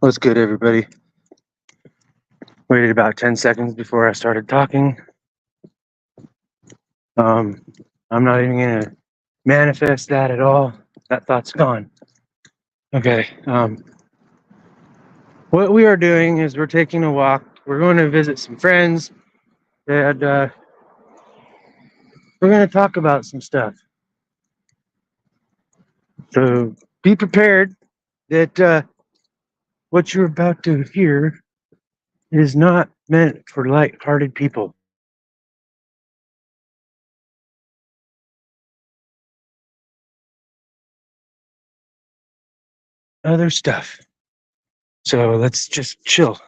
What's good, everybody? Waited about 10 seconds before I started talking. I'm not even going to manifest that at all. That thought's gone. Okay. What we are doing is we're taking a walk. We're going to visit some friends, and we're going to talk about some stuff. So be prepared that what you're about to hear is not meant for light-hearted people. Other stuff. So let's just chill.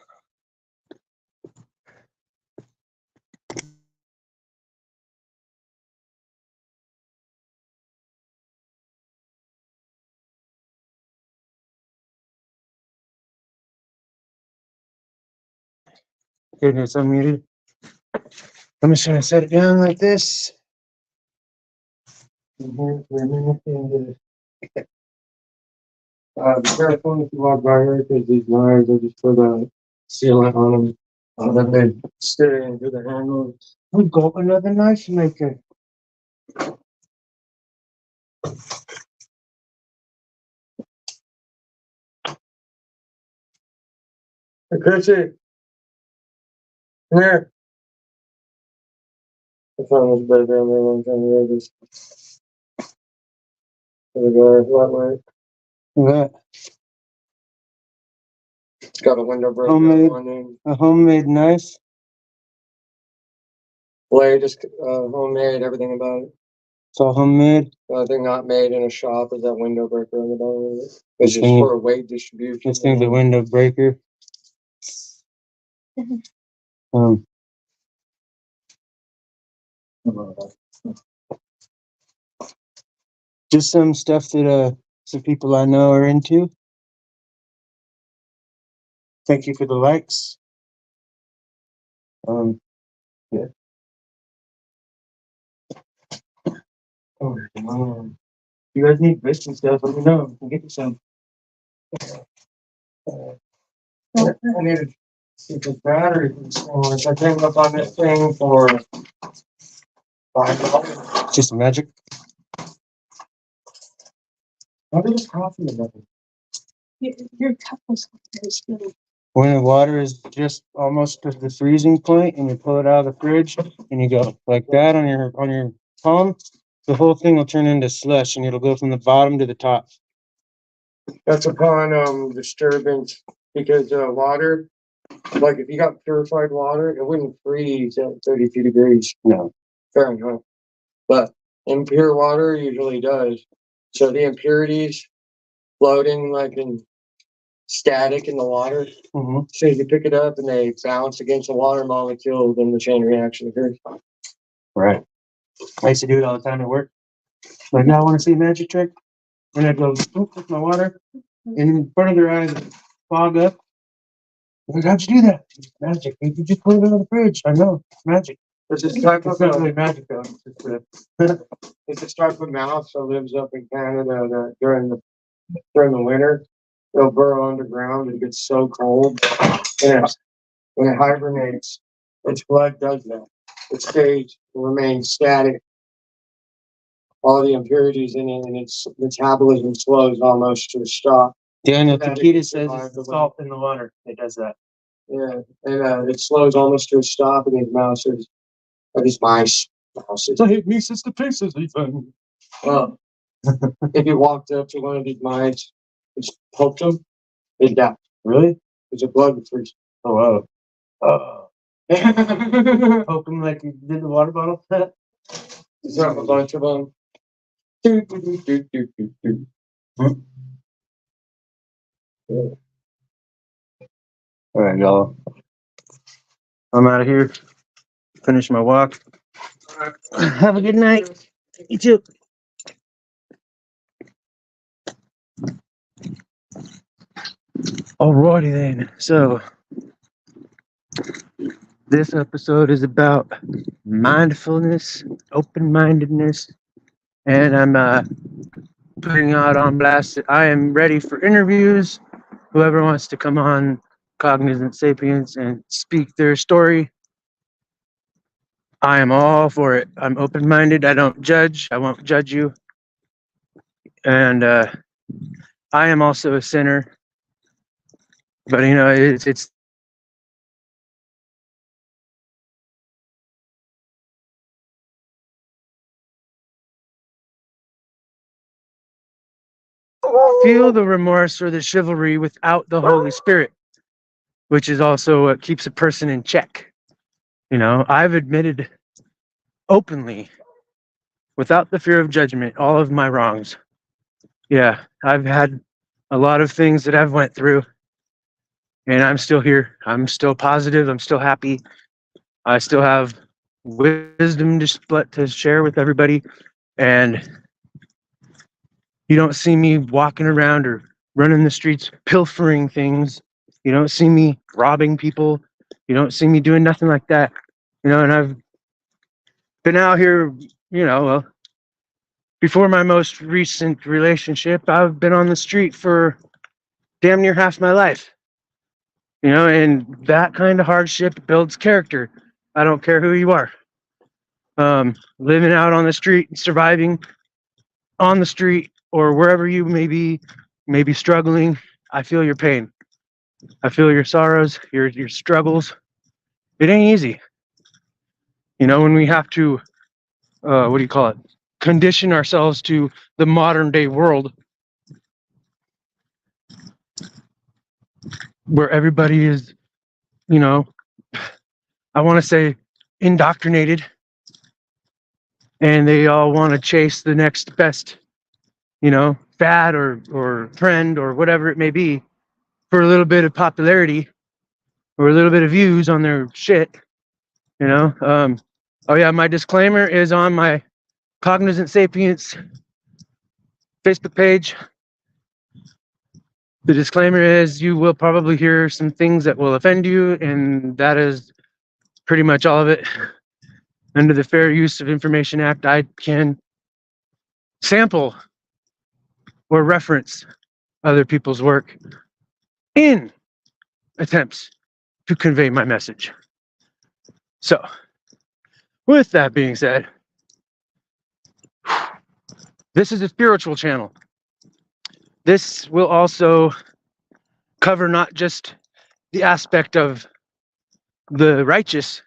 Okay, it's unmuted. I'm just gonna set it down like this. Be careful if you walk by here because these wires are just put a sealant on them. Then they stay into the handle. We got another knife maker. Hey, Chrissy, come here. I found this bed down there one time. There it is. There we go. That way. That. It's got a window breaker on it. A homemade knife. Blade is homemade. Everything about it. It's all homemade. The only thing not made in a shop is that window breaker on the bottom of it. It's just for weight distribution. This thing's a window breaker. Just some stuff that some people I know are into. Thank you for the likes. Yeah. Oh, you guys need bits and stuff, let me know. I can get you some. I need to see the battery. I came up on this thing for $5. Just magic. What is coffee about? Your cup was good. When the water is just almost to the freezing point, and you pull it out of the fridge, and you go like that on your palm, the whole thing will turn into slush, and it'll go from the bottom to the top. That's upon disturbance, because water, like if you got purified water, it wouldn't freeze at 32 degrees. No, Fahrenheit. But impure water usually does. So the impurities floating like in static in the water. Mm-hmm. So you pick it up and they bounce against the water molecule, then the chain reaction occurs. Right. I used to do it all the time at work. Like, now I want to see a magic trick. And I'd go with my water, and in front of their eyes, fog up. Like, how'd you do that? It's magic. You just put it in the fridge. I know. It's magic. It's this type of really magic though. It's this type of mouse that lives up in Canada that during the winter, they'll burrow underground and it gets so cold. And when it hibernates, its blood does that. It stays, it remains static. All the impurities in it, and its metabolism slows almost to a stop. Daniel Takita says it's the salt in the water that does that. Yeah, and it slows almost to a stop, and these mouses, or these mice, mouses. I hate me since the pieces even. Well, if you walked up to one of these mice, just poked them, they'd die. Really? Because the blood would freeze. Oh, wow. Poke them like you did the water bottle. Just have a bunch of them. All right, y'all. I'm out of here. Finish my walk. Have a good night. You too. Alrighty then. So this episode is about mindfulness, open-mindedness, and I'm putting out on blast that I am ready for interviews whoever wants to come on Cognizant Sapience and speak their story, I am all for it. I'm open-minded. I don't judge. I won't judge you. And I am also a sinner. But it's feel the remorse or the chivalry without the Holy Spirit, which is also what keeps a person in check. I've admitted openly, without the fear of judgment, all of my wrongs. Yeah, I've had a lot of things that I've went through, and I'm still here. I'm still positive. I'm still happy. I still have wisdom to share with everybody. And you don't see me walking around or running the streets pilfering things. You don't see me robbing people. You don't see me doing nothing like that. And I've been out here, well, before my most recent relationship, I've been on the street for damn near half my life. And that kind of hardship builds character. I don't care who you are. Living out on the street, surviving on the street, or wherever you may be struggling, I feel your pain. I feel your sorrows, your struggles. It ain't easy. When we have to, what do you call it? Condition ourselves to the modern day world where everybody is, I want to say indoctrinated, and they all want to chase the next best, fad or trend or whatever it may be for a little bit of popularity or a little bit of views on their shit. Oh yeah, my disclaimer is on my Cognizant Sapience Facebook page. The disclaimer is you will probably hear some things that will offend you, and that is pretty much all of it. Under the Fair Use of Information Act, I can sample or reference other people's work in attempts to convey my message. So, with that being said, this is a spiritual channel. This will also cover not just the aspect of the righteous,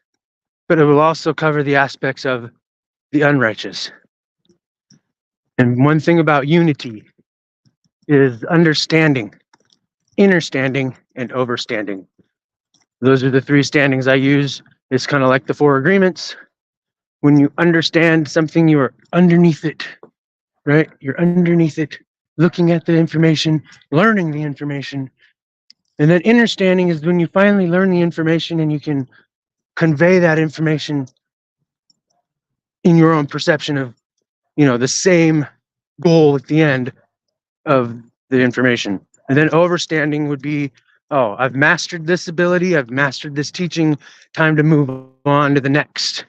but it will also cover the aspects of the unrighteous. And one thing about unity is understanding, understanding, and overstanding. Those are the three standings I use. It's kind of like the four agreements. When you understand something, you are underneath it, right? You're underneath it, looking at the information, learning the information. And then understanding is when you finally learn the information and you can convey that information in your own perception of, the same goal at the end of the information. And then overstanding would be, oh, I've mastered this ability, I've mastered this teaching, time to move on to the next.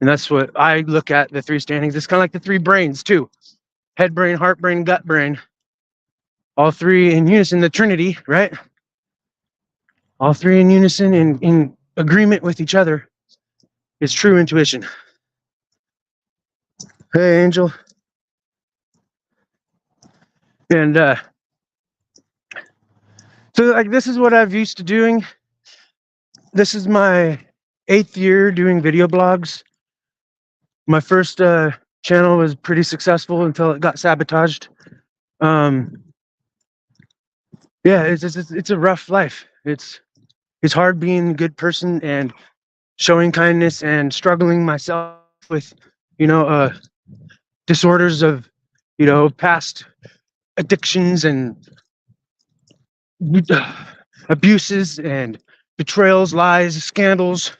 And that's what I look at the three standings. It's kind of like the three brains too. Head brain, heart brain, gut brain. All three in unison, the Trinity, right? All three in unison, in agreement with each other, is true intuition. Hey, Angel. And so like this is what I've used to doing. This is my 8th year doing video blogs. My first channel was pretty successful until it got sabotaged. Yeah, it's a rough life. It's hard being a good person and showing kindness and struggling myself with, disorders of, past addictions and abuses and betrayals, lies, scandals,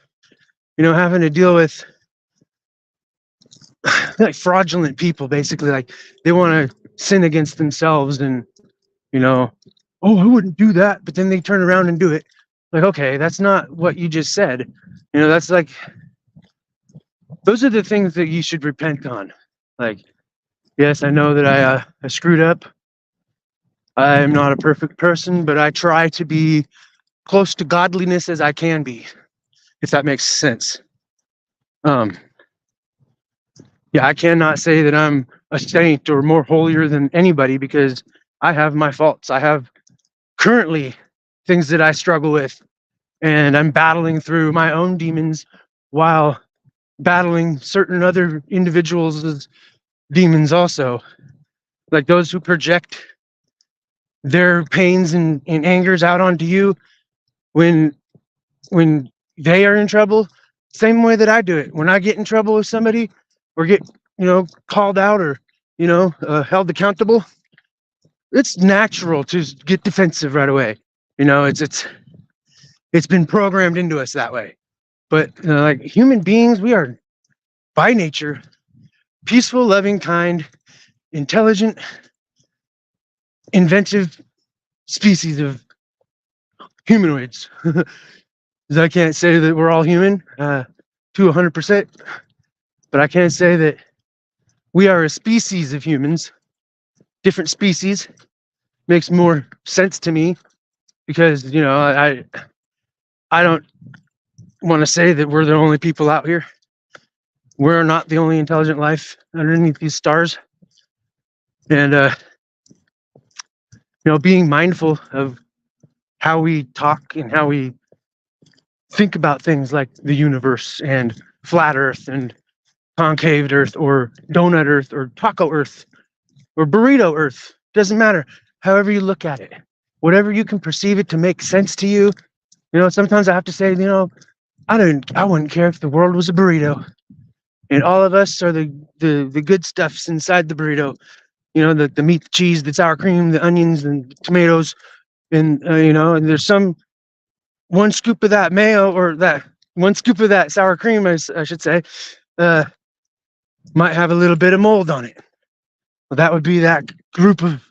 having to deal with like fraudulent people, basically. Like they want to sin against themselves and, oh, I wouldn't do that. But then they turn around and do it. Like, okay, that's not what you just said. That's like, those are the things that you should repent on. Like, yes, I know that I screwed up. I'm not a perfect person, but I try to be close to godliness as I can be, if that makes sense. Yeah, I cannot say that I'm a saint or more holier than anybody because I have my faults. I have currently things that I struggle with, and I'm battling through my own demons while battling certain other individuals' demons also. Like those who project their pains and angers out onto you when when they are in trouble, same way that I do it. When I get in trouble with somebody or get, called out or, held accountable, it's natural to get defensive right away. It's been programmed into us that way. But like human beings, we are by nature peaceful, loving, kind, intelligent, inventive species of humanoids. I can't say that we're all human to 100%, but I can say that we are a species of humans. Different species makes more sense to me because I don't want to say that we're the only people out here. We're not the only intelligent life underneath these stars, and being mindful of how we talk and how we think about things like the universe and flat Earth and concave Earth or donut Earth or taco Earth or burrito Earth. Doesn't matter. However you look at it, whatever you can perceive it to make sense to you. Sometimes I have to say, I wouldn't care if the world was a burrito, and all of us are the good stuffs inside the burrito. The meat, the cheese, the sour cream, the onions, and the tomatoes, and and there's some one scoop of that mayo or that one scoop of that sour cream, I should say, might have a little bit of mold on it. Well, that would be that group of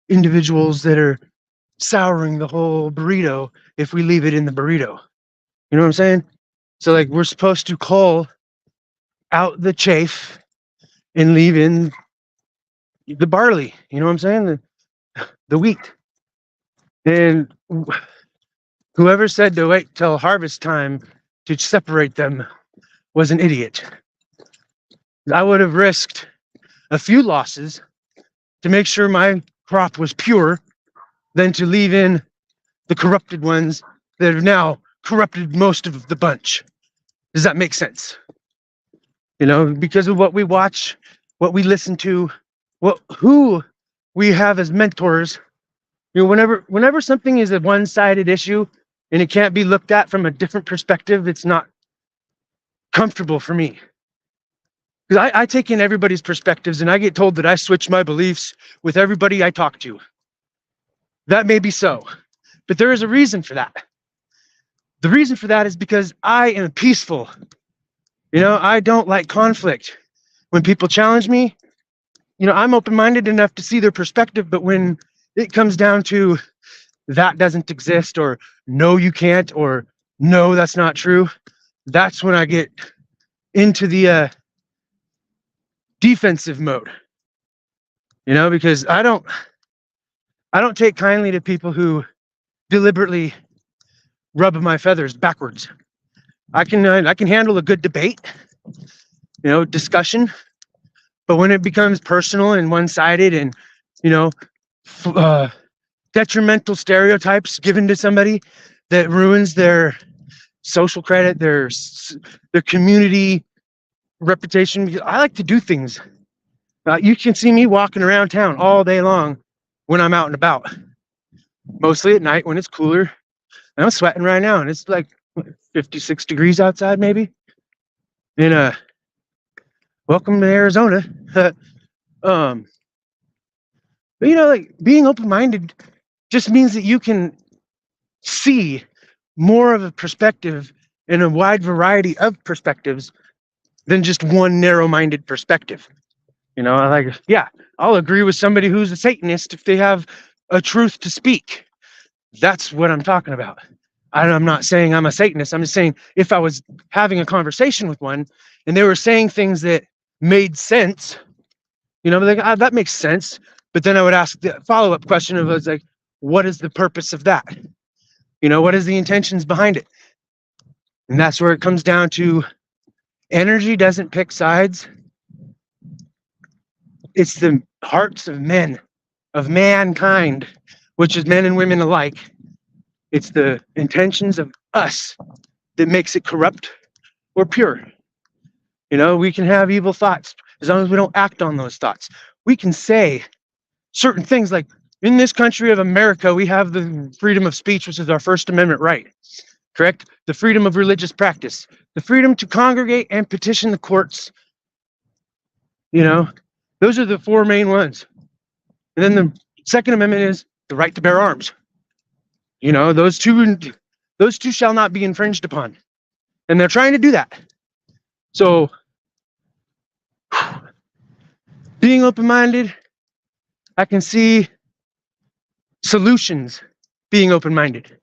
individuals that are souring the whole burrito if we leave it in the burrito. You know what I'm saying? So like we're supposed to cull out the chaff and leave in the barley. You know what I'm saying? The wheat. And whoever said to wait till harvest time to separate them was an idiot. I would have risked a few losses to make sure my crop was pure than to leave in the corrupted ones that have now corrupted most of the bunch. Does that make sense? Because of what we watch, what we listen to, who we have as mentors. Whenever something is a one-sided issue and it can't be looked at from a different perspective, it's not comfortable for me. Because I take in everybody's perspectives and I get told that I switch my beliefs with everybody I talk to. That may be so, but there is a reason for that. The reason for that is because I am peaceful. I don't like conflict. When people challenge me, I'm open-minded enough to see their perspective, but when it comes down to that doesn't exist, or no, you can't, or no, that's not true, that's when I get into the defensive mode. Because I don't take kindly to people who deliberately rub my feathers backwards. I can handle a good debate, discussion, but when it becomes personal and one-sided and detrimental stereotypes given to somebody that ruins their social credit, their community reputation, because I like to do things. You can see me walking around town all day long when I'm out and about, mostly at night when it's cooler. And I'm sweating right now, and it's like 56 degrees outside, maybe. And welcome to Arizona. But like being open-minded just means that you can see more of a perspective and a wide variety of perspectives than just one narrow-minded perspective. I'll agree with somebody who's a Satanist if they have a truth to speak. That's what I'm talking about. I'm not saying I'm a Satanist. I'm just saying if I was having a conversation with one and they were saying things that made sense, that makes sense. But then I would ask the follow-up question of, like, what is the purpose of that? What is the intentions behind it? And that's where it comes down to energy doesn't pick sides. It's the hearts of men, of mankind, which is men and women alike. It's the intentions of us that makes it corrupt or pure. We can have evil thoughts as long as we don't act on those thoughts. We can say certain things like, in this country of America, we have the freedom of speech, which is our First Amendment right, correct? The freedom of religious practice, the freedom to congregate and petition the courts. Those are the four main ones. And then the Second Amendment is the right to bear arms. Those two shall not be infringed upon. And they're trying to do that. So, being open-minded, I can see solutions being open-minded,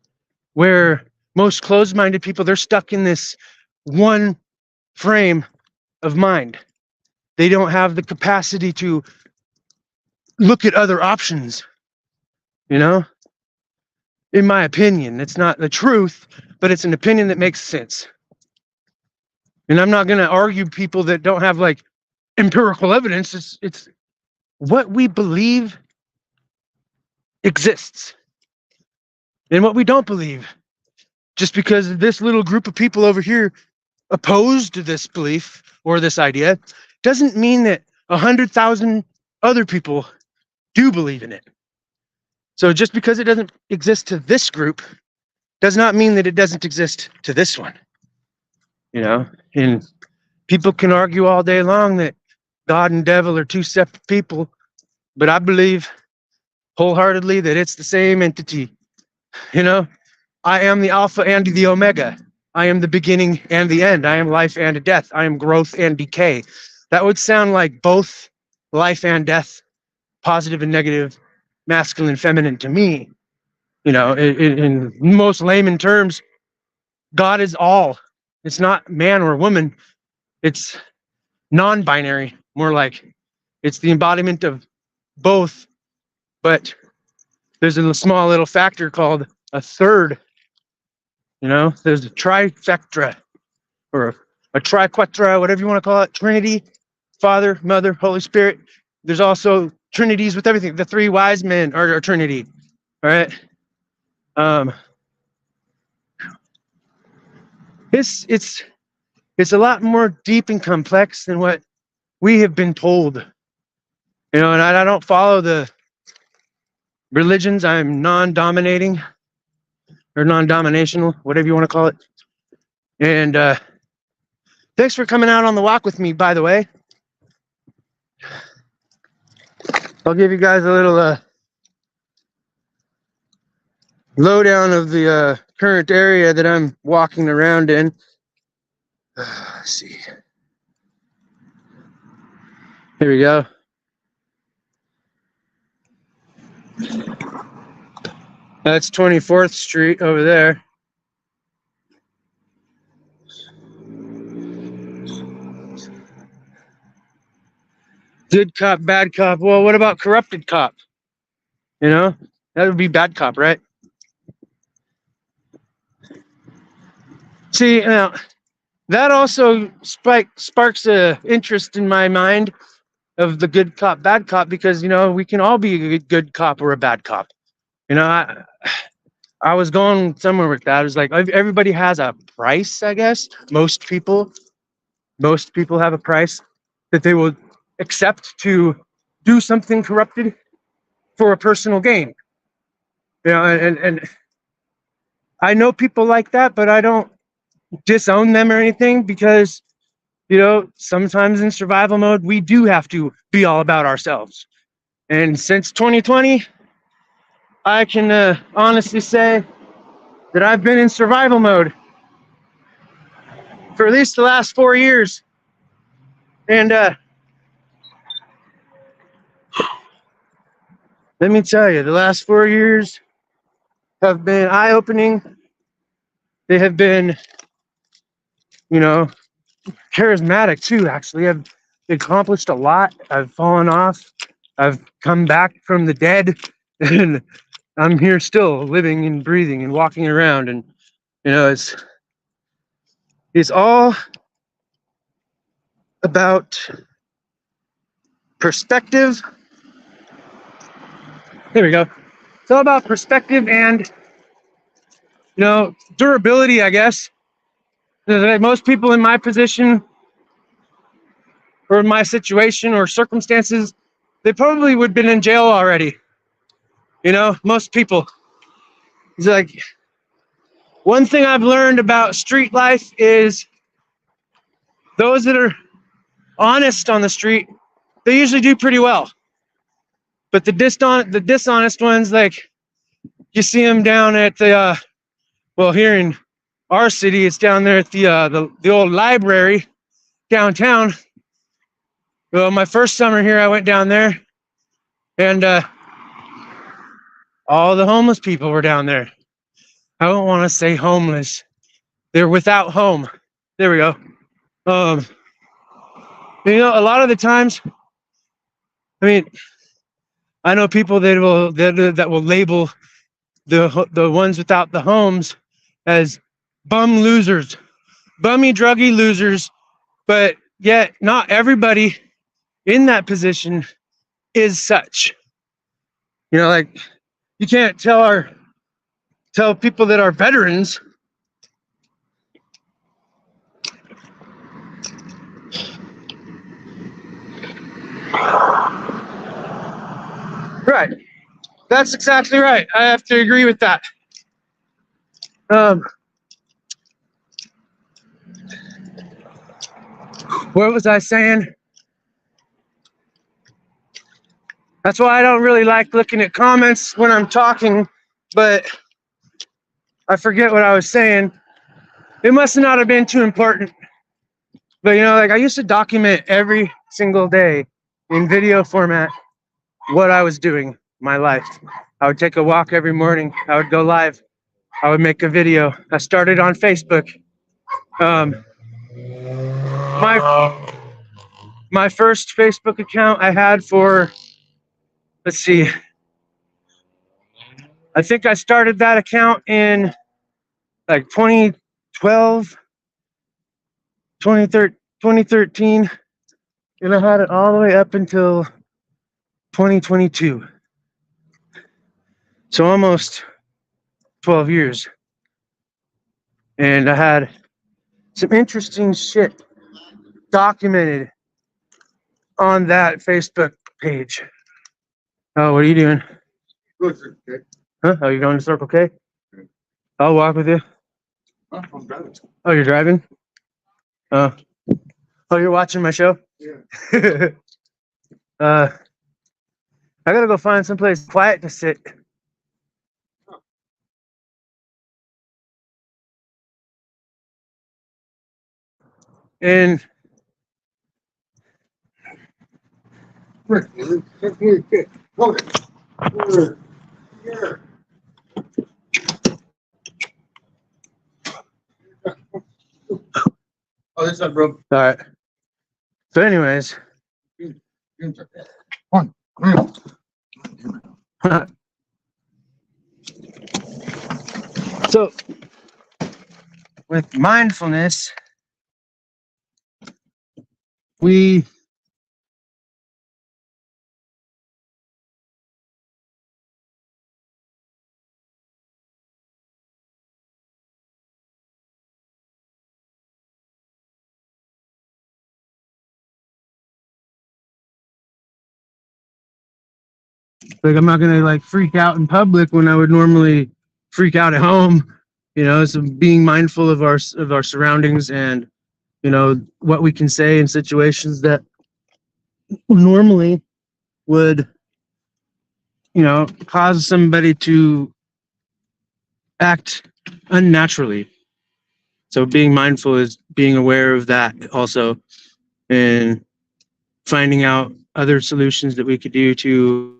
where most closed-minded people, they're stuck in this one frame of mind. They don't have the capacity to look at other options, In my opinion, it's not the truth, but it's an opinion that makes sense. And I'm not going to argue people that don't have like empirical evidence. It's what we believe exists and what we don't believe. Just because this little group of people over here opposed to this belief or this idea doesn't mean that 100,000 other people do believe in it. So just because it doesn't exist to this group does not mean that it doesn't exist to this one. And people can argue all day long that God and devil are two separate people, but I believe wholeheartedly that it's the same entity. I am the Alpha and the Omega. I am the beginning and the end. I am life and death. I am growth and decay. That would sound like both life and death, positive and negative, masculine, feminine to me. In most layman terms, God is all. It's not man or woman. It's non-binary, more like it's the embodiment of both. But there's a small little factor called a third. There's a trifecta or a triquetra, whatever you want to call it. Trinity, Father, Mother, Holy Spirit. There's also trinities with everything. The three wise men are Trinity. All right. It's a lot more deep and complex than what we have been told. And I don't follow the religions. I'm non-dominating or non-dominational, whatever you want to call it. And thanks for coming out on the walk with me, by the way. I'll give you guys a little lowdown of the current area that I'm walking around in. Let's see. Here we go. That's 24th Street over there. Good cop, bad cop. Well, what about corrupted cop? That would be bad cop, right? See, now that also sparks a interest in my mind of the good cop, bad cop, because we can all be a good cop or a bad cop. I was going somewhere with that. It was like everybody has a price, I guess. Most people have a price that they will accept to do something corrupted for a personal gain. And I know people like that, but I don't disown them or anything, because sometimes in survival mode we do have to be all about ourselves. And since 2020, I can honestly say that I've been in survival mode for at least the last 4 years. And let me tell you, the last 4 years have been eye-opening. They have been, charismatic too, actually. I've accomplished a lot. I've fallen off I've come back from the dead, and I'm here still living and breathing and walking around. And it's all about perspective. There we go. It's all about perspective and durability, I guess. Most people in my position or in my situation or circumstances, they probably would have been in jail already. Most people. It's like, one thing I've learned about street life is those that are honest on the street, they usually do pretty well. But the dishonest ones, like you see them down at the here in our city, it's down there at the old library downtown. Well, my first summer here, I went down there, and all the homeless people were down there. I don't want to say homeless; they're without home. There we go. A lot of the times, I mean, I know people that will label the ones without the homes as bum losers, bummy druggy losers, but yet not everybody in that position is such. Like, you can't tell people that are veterans right. That's exactly right. I have to agree with that. What was I saying? That's why I don't really like looking at comments when I'm talking, but I forget what I was saying. It must not have been too important. But like, I used to document every single day in video format what I was doing, my life. I would take a walk every morning. I would go live. I would make a video. I started on Facebook. My first Facebook account I had for, let's see, I think I started that account in like 2012, 2013, and I had it all the way up until 2022. So almost 12 years. And I had some interesting shit documented on that Facebook page. Oh, what are you doing? Huh? Oh, you're going to Circle K? I'll walk with you. I'm driving. Oh, you're driving? Oh, you're watching my show? Yeah. I gotta go find someplace quiet to sit. And Rick, come here, kid. Come here. Here. Oh, this is bro. all right. So, anyways, Come on. so with mindfulness, we like, I'm not gonna like freak out in public when I would normally freak out at home. So being mindful of our surroundings and what we can say in situations that normally would cause somebody to act unnaturally. So being mindful is being aware of that also, and finding out other solutions that we could do to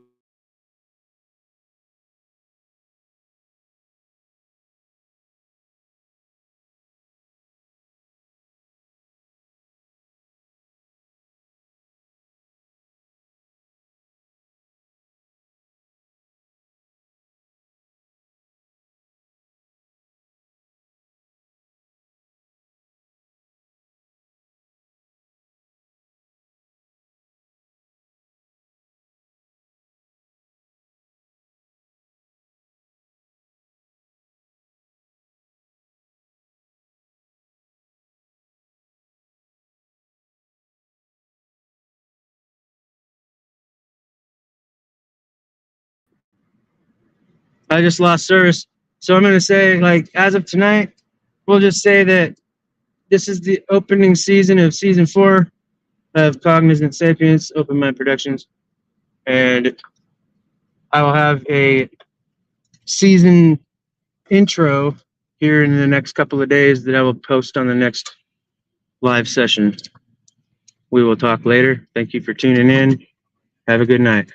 I just lost service. So I'm going to say, like, as of tonight, we'll just say that this is the opening season of season 4 of Cognizant Sapience, Open Mind Productions. And I will have a season intro here in the next couple of days that I will post on the next live session. We will talk later. Thank you for tuning in. Have a good night.